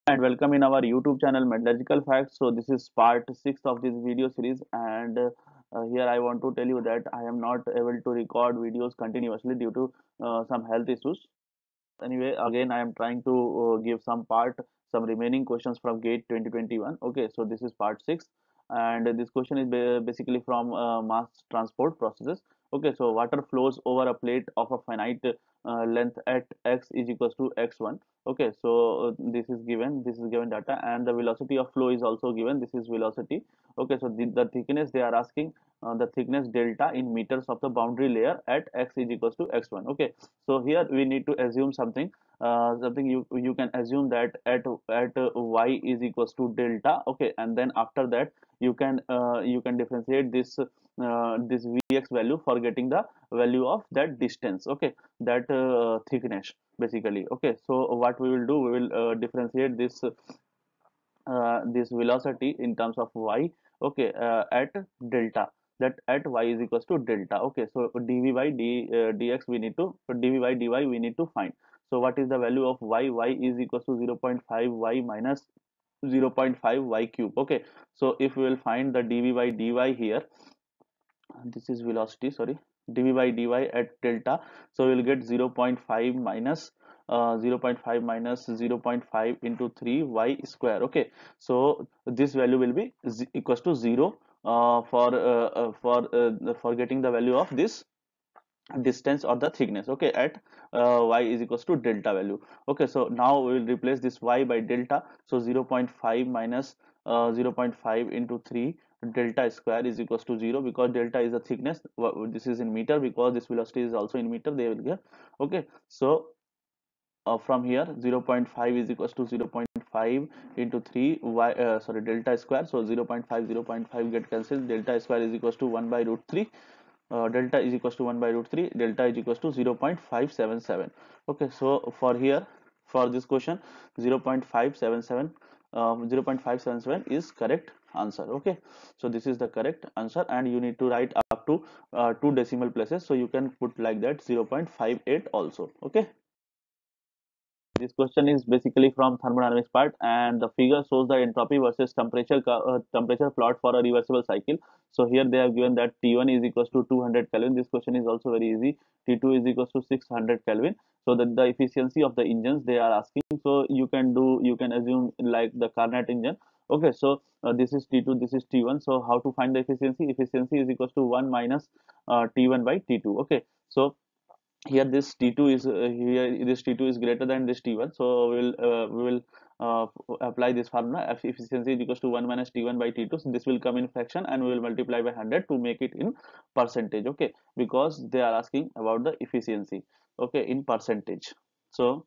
And welcome in our YouTube channel Metallurgical Facts. So this is part 6 of this video series, and here I want to tell you that I am not able to record videos continuously due to some health issues. Anyway, again I am trying to give some remaining questions from GATE 2021. Okay, so this is part 6, and this question is basically from mass transport processes. Okay, so water flows over a plate of a finite length at x is equals to x1. Okay, so this is given data, and the velocity of flow is also given. This is velocity. Okay, so the thickness they are asking, the thickness delta in meters of the boundary layer at x is equals to x1. Okay, so here we need to assume something. Something you can assume that at y is equals to delta. Okay, and then after that you can differentiate this vx value for getting the value of that distance. Okay, that thickness basically. Okay, so what we will do, we will differentiate this velocity in terms of y. Okay, at delta, that at y is equals to delta. Okay, so dv by dx we need to dv by dy we need to find. So what is the value of y is equals to 0.5 y minus 0.5 y cube. Okay, so if we will find the dv by dy here, this is velocity, sorry, dv by dy at delta, so we will get 0.5 minus 0.5 minus 0.5 into 3 y square. Okay, so this value will be equals to 0 for getting the value of this distance or the thickness. Okay, at y is equals to delta value. Okay, so now we will replace this y by delta. So 0.5 minus 0.5 into 3 delta square is equals to 0, because delta is the thickness. This is in meter, because this velocity is also in meter, they will get. Okay, so from here 0.5 is equals to 0.5 into 3 y sorry delta square. So 0.5 get cancelled, delta square is equals to 1 by root 3. Delta is equals to 1 by root 3, delta is equals to 0.577. Okay, so for here, for this question, 0.577 0.577 is correct answer. Okay, so this is the correct answer, and you need to write up to two decimal places, so you can put like that 0.58 also. Okay, this question is basically from thermodynamics part, and the figure shows the entropy versus temperature plot for a reversible cycle. So here they have given that T1 is equals to 200 Kelvin. This question is also very easy. T2 is equals to 600 Kelvin. So that the efficiency of the engines they are asking. So you can assume like the Carnot engine. Okay, so this is T2, this is T1. So how to find the efficiency? Efficiency is equals to 1 minus T1 by T2. Okay, so here this T2 is here this T2 is greater than this T1, so we will apply this formula. Efficiency is equals to 1 minus T1 by T2. So this will come in fraction, and we will multiply by 100 to make it in percentage. Okay, because they are asking about the efficiency, okay, in percentage. So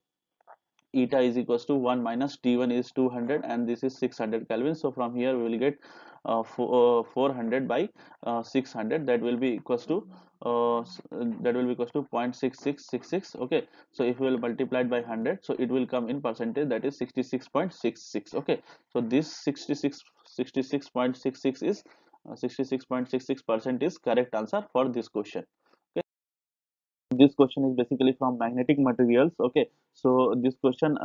eta is equals to 1 minus T1 is 200, and this is 600 Kelvin. So from here we will get 400 by 600, that will be equals to 0.6666. Okay, so if we will multiply it by 100, so it will come in percentage, that is 66.66. Okay, so this 66.66 is 66.66% is correct answer for this question. Okay, this question is basically from magnetic materials. Okay, so this question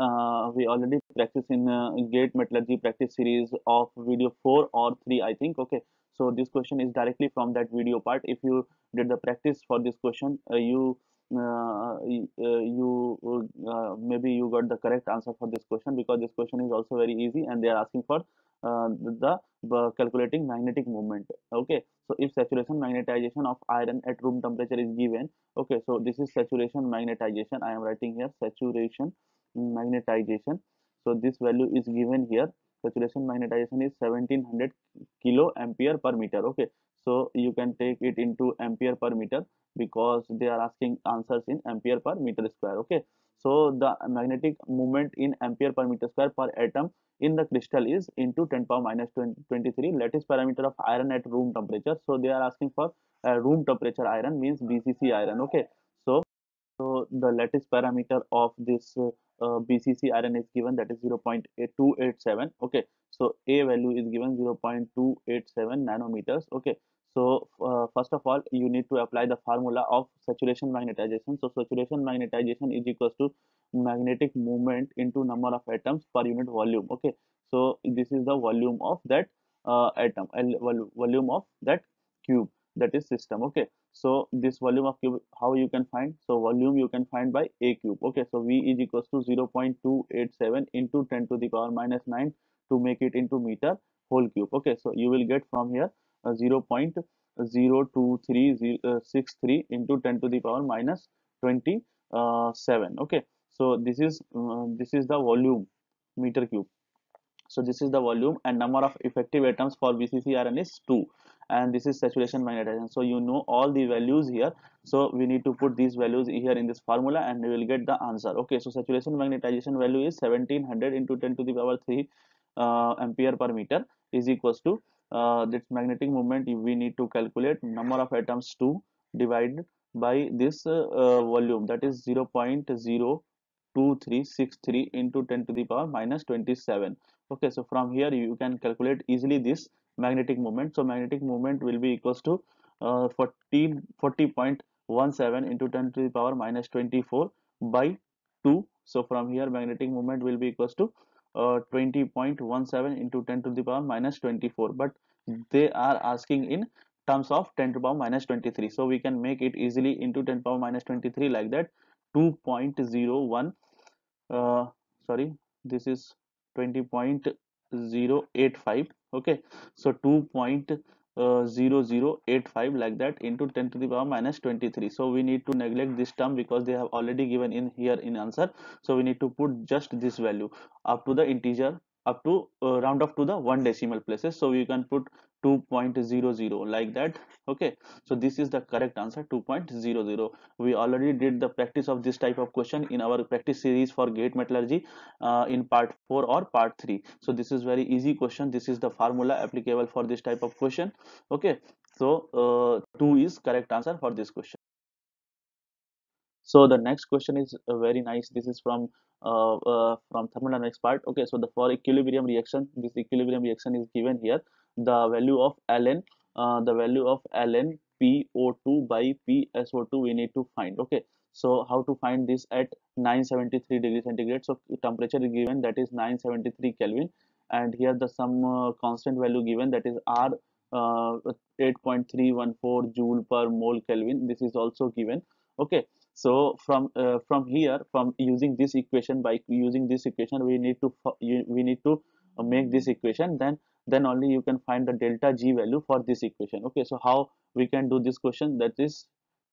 we already practice in gate metallurgy practice series of video 4 or 3, I think. Okay, so this question is directly from that video part. If you did the practice for this question, maybe you got the correct answer for this question, because this question is also very easy, and they are asking for the calculating magnetic moment. Okay, so if saturation magnetization of iron at room temperature is given. Okay, so this is saturation magnetization. I am writing here saturation magnetization. So this value is given here. Saturation magnetization is 1700 kilo ampere per meter. Okay, so you can take it into ampere per meter, because they are asking answers in ampere per meter square. Okay, so the magnetic moment in ampere per meter square per atom in the crystal is into 10 power minus 23 lattice parameter of iron at room temperature. So they are asking for room temperature iron, means BCC iron. Okay, so the lattice parameter of this BCC iron is given, that is 0.287. Okay, so A value is given 0.287 nanometers. Okay, So first of all, you need to apply the formula of saturation magnetization. So saturation magnetization is equals to magnetic moment into number of atoms per unit volume. Okay, so this is the volume of that atom, volume of that cube, that is system. Okay, so this volume of cube, how you can find? So volume you can find by a cube. Okay, so V is equals to 0.287 into 10 to the power minus 9 to make it into meter whole cube. Okay, so you will get from here 0.02363 into 10 to the power minus 27. Okay, so this is the volume meter cube. So this is the volume, and number of effective atoms for VCCRN is 2, and this is saturation magnetization. So you know all the values here, so we need to put these values here in this formula and we will get the answer. Okay, so saturation magnetization value is 1700 into 10 to the power 3 ampere per meter is equals to this magnetic moment. We need to calculate number of atoms 2 divided by this volume, that is 0.02363 into 10 to the power minus 27. Okay, so from here you can calculate easily this magnetic moment. So magnetic moment will be equals to 40.17 into 10 to the power minus 24 by 2. So from here magnetic moment will be equals to 20.17 into 10 to the power minus 24, but they are asking in terms of 10 to the power minus 23, so we can make it easily into 10 to the power minus 23 like that. 2.01 uh, sorry, this is 20.085. Okay, so 2.0085 like that into 10 to the power minus 23. So we need to neglect this term because they have already given in here in answer. So we need to put just this value up to the integer, up to round off to the one decimal places, so you can put 2.00 like that. Okay, so this is the correct answer, 2.00. We already did the practice of this type of question in our practice series for gate metallurgy in part 4 or part 3. So this is very easy question. This is the formula applicable for this type of question. Okay, so 2 is correct answer for this question. So the next question is very nice. This is from thermodynamics part. Okay, so the for equilibrium reaction, this equilibrium reaction is given here. The value of ln, the value of ln PO2 by PSO2 we need to find. Okay, so how to find this at 973 degrees centigrade? So temperature is given, that is 973 Kelvin, and here the some constant value given, that is R, 8.314 joule per mole Kelvin. This is also given. Okay, so from here, from using this equation, by using this equation we need to make this equation, then only you can find the delta G value for this equation. Okay, so how we can do this question? That is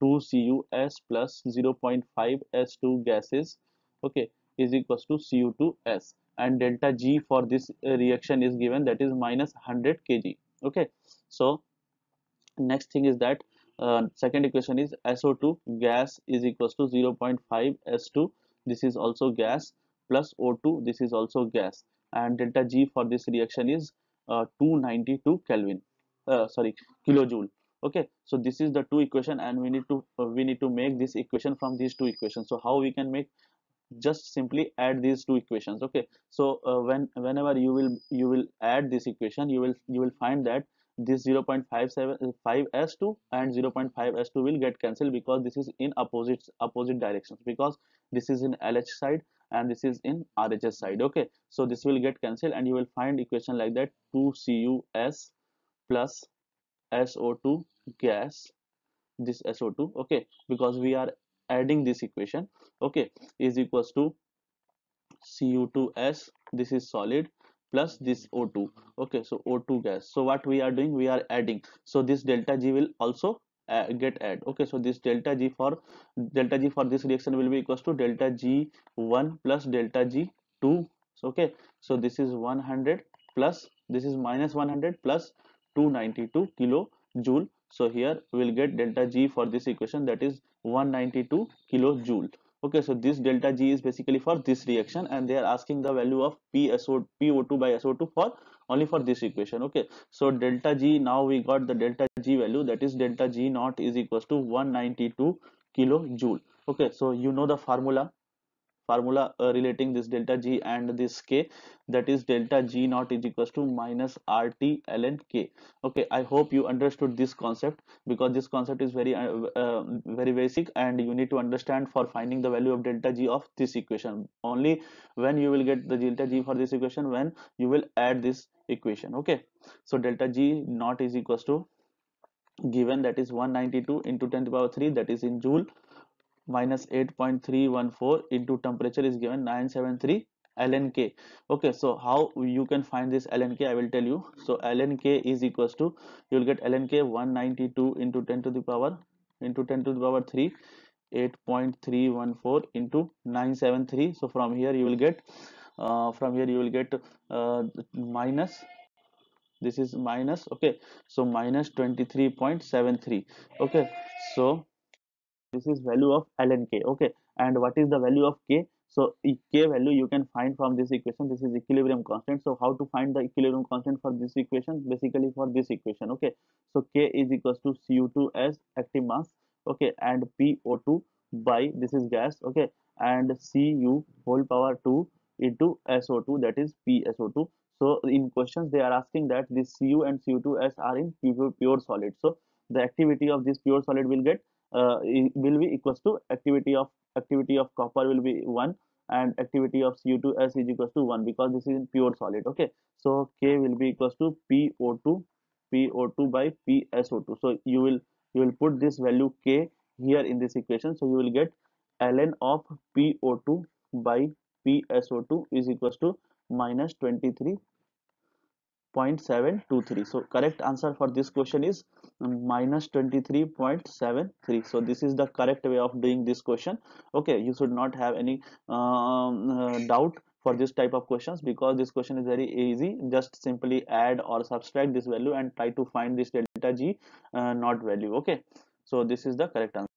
2CuS plus 0.5 S2 gases, okay, is equals to Cu2S, and delta G for this reaction is given, that is minus 100 kg. Okay, so next thing is that second equation is SO2 gas is equals to 0.5 S2, this is also gas, plus O2, this is also gas, and delta G for this reaction is 292 Kelvin, sorry, kilojoule. Okay, so this is the two equation, and we need to make this equation from these two equations. So how we can make? Just simply add these two equations. Okay, so whenever you will add this equation, you will find that this 0.57 s2 and 0.5 s2 will get cancelled, because this is in opposite directions, because this is in LH side and this is in RHS side. Okay, so this will get cancelled and you will find equation like that: 2CuS plus SO2 gas, this SO2, okay, because we are adding this equation, okay, is equals to Cu2S, this is solid, plus this O2. Okay, so O2 gas. So what we are doing, we are adding, so this delta G will also get add. Okay, so this delta G for this reaction will be equals to delta G1 plus delta G2. So, okay, so this is 100 plus this is minus 100 plus 292 kilojoule. So here we will get delta G for this equation, that is 192 kilojoule. Okay, so this delta G is basically for this reaction, and they are asking the value of PO2 by SO2 for only for this equation. Okay, so delta G, now we got the delta G value, that is delta G naught is equals to 192 kilojoule. Okay, so you know the formula formula relating this delta G and this K, that is delta G naught is equals to minus RT ln K. Okay, I hope you understood this concept, because this concept is very basic, and you need to understand for finding the value of delta G of this equation. Only when you will get the delta G for this equation, when you will add this equation. Okay, so delta G naught is equals to, given, that is 192 into 10 to the power 3, that is in joule, minus 8.314 into temperature is given 973 ln K. Okay, so how you can find this ln K, I will tell you. So ln K is equals to, you will get ln K 192 into 10 to the power 3, 8.314 into 973. So from here you will get minus, this is minus, okay, so minus 23.73. Okay, so this is value of ln K. Okay, and what is the value of K? So K value you can find from this equation. This is equilibrium constant. So how to find the equilibrium constant for this equation? Basically for this equation. Okay, so K is equals to Cu2 as active mass, okay, and PO2 by, this is gas, okay, and Cu whole power 2 into SO2, that is PSO2. So in questions they are asking that this Cu and Cu2s are in pure solid. So the activity of this pure solid will get will be equals to activity of copper will be 1, and activity of Cu2s is equals to 1, because this is in pure solid. Okay, so K will be equals to PO2 by PSO2. So you will put this value K here in this equation. So you will get ln of PO2 by PSO2 is equals to minus 23.723. So correct answer for this question is minus 23.73. So this is the correct way of doing this question. Okay, you should not have any doubt for this type of questions, because this question is very easy. Just simply add or subtract this value and try to find this delta G not value. Okay, so this is the correct answer.